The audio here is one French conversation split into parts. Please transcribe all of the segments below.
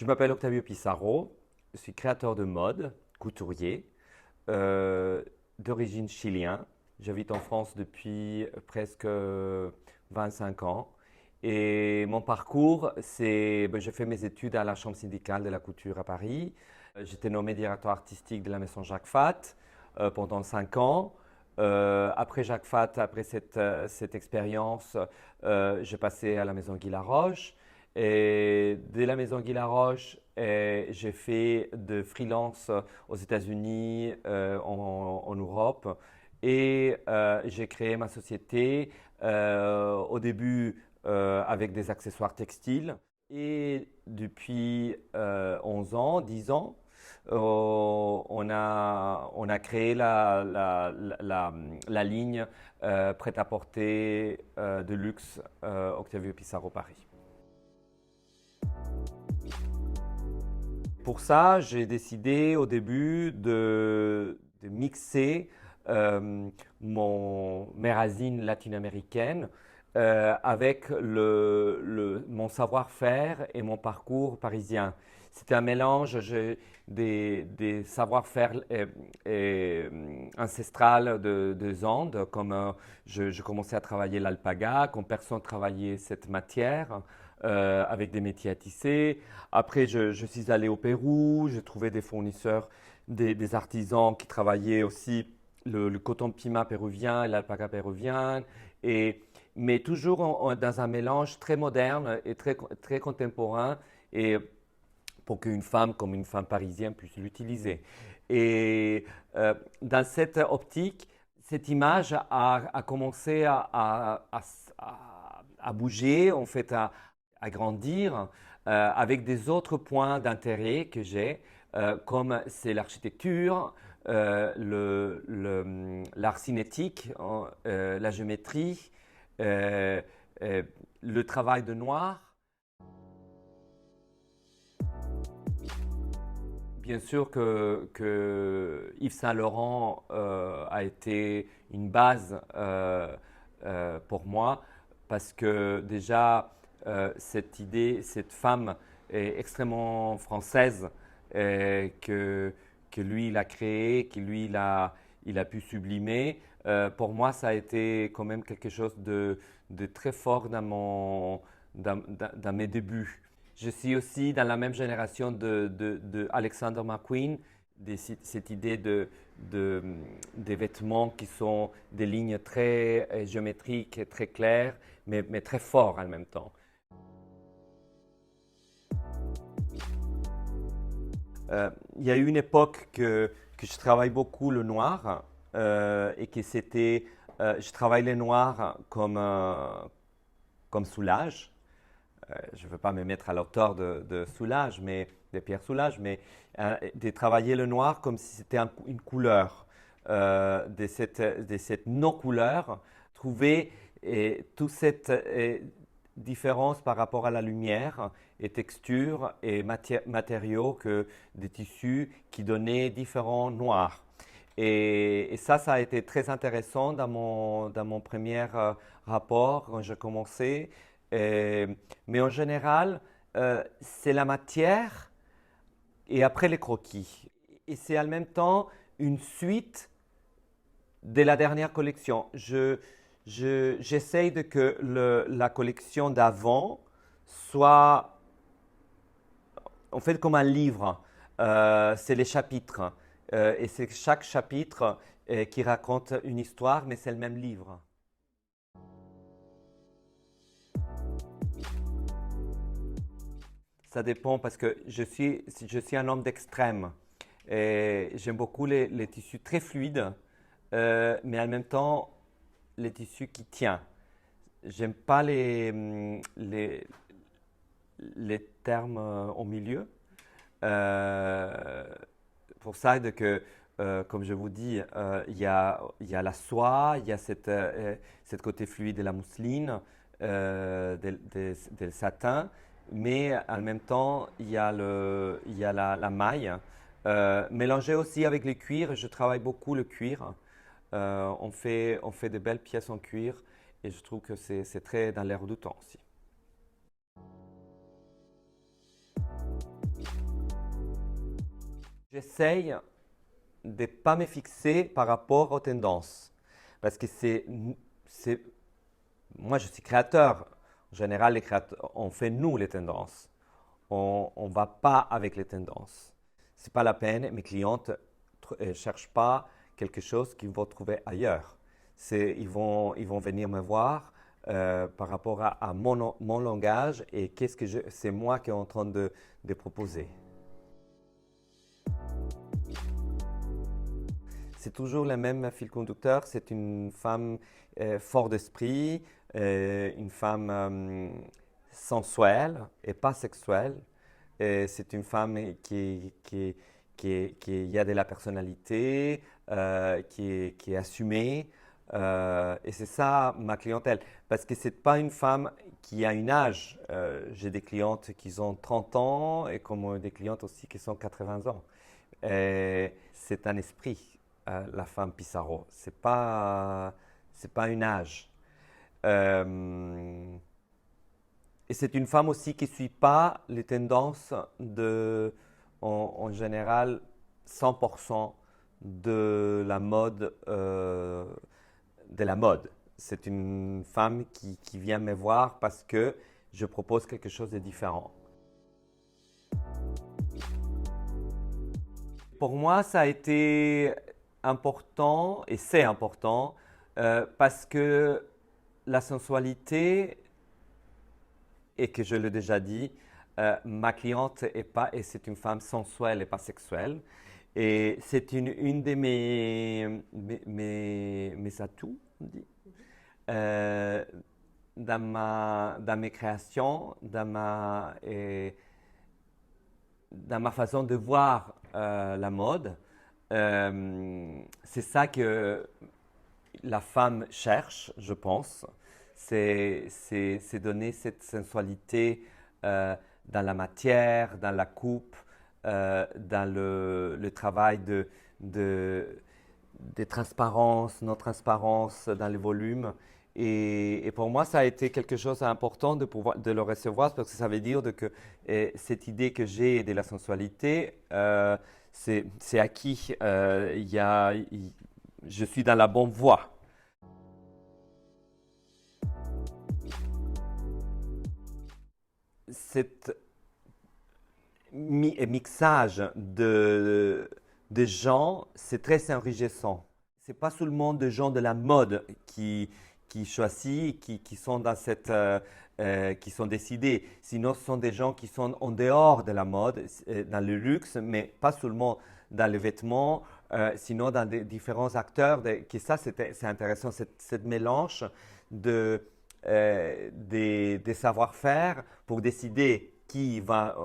Je m'appelle Octavio Pissarro, je suis créateur de mode, couturier, euh, d'origine chilienne. J'habite en France depuis presque 25 ans. Et mon parcours, j'ai fait mes études à la Chambre syndicale de la couture à Paris. J'étais nommé directeur artistique de la maison Jacques Fath pendant 5 ans. Après Jacques Fath, après cette expérience, j'ai passé à la maison Guy Laroche. Et de la maison Guy Laroche, j'ai fait de freelance aux États-Unis, en Europe. Et j'ai créé ma société au début avec des accessoires textiles. Et depuis 11 ans, 10 ans, on a créé la ligne prêt-à-porter de luxe Octavio Pissarro Paris. Pour ça, j'ai décidé au début de mixer mes racines latino-américaines avec mon savoir-faire et mon parcours parisien. C'était un mélange des savoir-faire ancestral des Andes, comme je commençais à travailler l'alpaga, comme personne travaillait cette matière avec des métiers à tisser. Après, je suis allé au Pérou, j'ai trouvé des fournisseurs, des artisans qui travaillaient aussi le coton pima péruvien et l'alpaga péruvien, mais toujours dans un mélange très moderne et très contemporain, et pour qu'une femme comme une femme parisienne puisse l'utiliser. Et dans cette optique, cette image a commencé à bouger, en fait, à grandir avec des autres points d'intérêt que j'ai, comme c'est l'architecture, l'art cinétique, la géométrie, euh, euh, le travail de noir. Bien sûr que Yves Saint-Laurent a été une base pour moi parce que déjà cette femme est extrêmement française que lui il a créée, que lui il a pu sublimer. Pour moi, ça a été quand même quelque chose de très fort dans mes débuts. Je suis aussi dans la même génération de Alexander McQueen, cette idée des vêtements qui sont des lignes très géométriques et très claires, mais très forts en même temps. Il y a eu une époque que je travaille beaucoup le noir et que je travaille le noir comme Soulages. Je ne veux pas me mettre à l'auteur de Soulages, de Pierre Soulages, mais de travailler le noir comme si c'était une couleur, de cette non-couleur, trouver toute cette différence par rapport à la lumière et texture et matériaux que des tissus qui donnaient différents noirs. Et ça a été très intéressant dans mon premier rapport quand j'ai commencé. Euh, mais en général, c'est la matière et après les croquis. Et c'est en même temps une suite de la dernière collection. J'essaye de que la collection d'avant soit en fait comme un livre. C'est les chapitres. Et c'est chaque chapitre qui raconte une histoire, mais c'est le même livre. Ça dépend parce que je suis un homme d'extrême. Et j'aime beaucoup les tissus très fluides, mais en même temps, les tissus qui tiennent. J'aime pas les termes au milieu. Euh, pour ça, comme je vous dis, il y a la soie, il y a cette côté fluide de la mousseline, del satin, mais en même temps, il y a la maille. Mélangée aussi avec le cuir, je travaille beaucoup le cuir. On fait de belles pièces en cuir et je trouve que c'est très dans l'air du temps aussi. J'essaye de ne pas me fixer par rapport aux tendances. Parce que moi, je suis créateur. En général, les créateurs, on fait nous les tendances. On ne va pas avec les tendances. Ce n'est pas la peine. Mes clientes ne cherchent pas quelque chose qu'ils vont trouver ailleurs. Ils vont venir me voir par rapport à mon langage et c'est moi qui est en train de proposer. C'est toujours le même fil conducteur. C'est une femme forte d'esprit, une femme sensuelle et pas sexuelle. C'est une femme qui a de la personnalité, qui est assumée. Et c'est ça ma clientèle. Parce que ce n'est pas une femme qui a un âge. J'ai des clientes qui ont 30 ans et comme des clientes aussi qui ont 80 ans. C'est un esprit. La femme Pissarro. C'est pas un âge. Et c'est une femme aussi qui ne suit pas les tendances en général, 100% de la mode. C'est une femme qui vient me voir parce que je propose quelque chose de différent. Pour moi, ça a été important et c'est important parce que la sensualité, et que je l'ai déjà dit, ma cliente c'est une femme sensuelle et pas sexuelle. Et c'est une de mes atouts, on dit, dans mes créations, dans ma façon de voir la mode. C'est ça que la femme cherche, je pense. C'est donner cette sensualité dans la matière, dans la coupe, dans le travail de transparence, non-transparence, dans le volume. Et pour moi, ça a été quelque chose d'important de le recevoir parce que ça veut dire que cette idée que j'ai de la sensualité, c'est acquis. Je suis dans la bonne voie. Cet mixage de gens, c'est très enrichissant. Ce n'est pas seulement des gens de la mode qui choisissent, qui sont dans qui sont décidés. Sinon, ce sont des gens qui sont en dehors de la mode, dans le luxe, mais pas seulement dans les vêtements, sinon dans des différents acteurs. C'est intéressant, cette mélange des savoir-faire pour décider qui va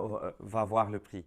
avoir le prix.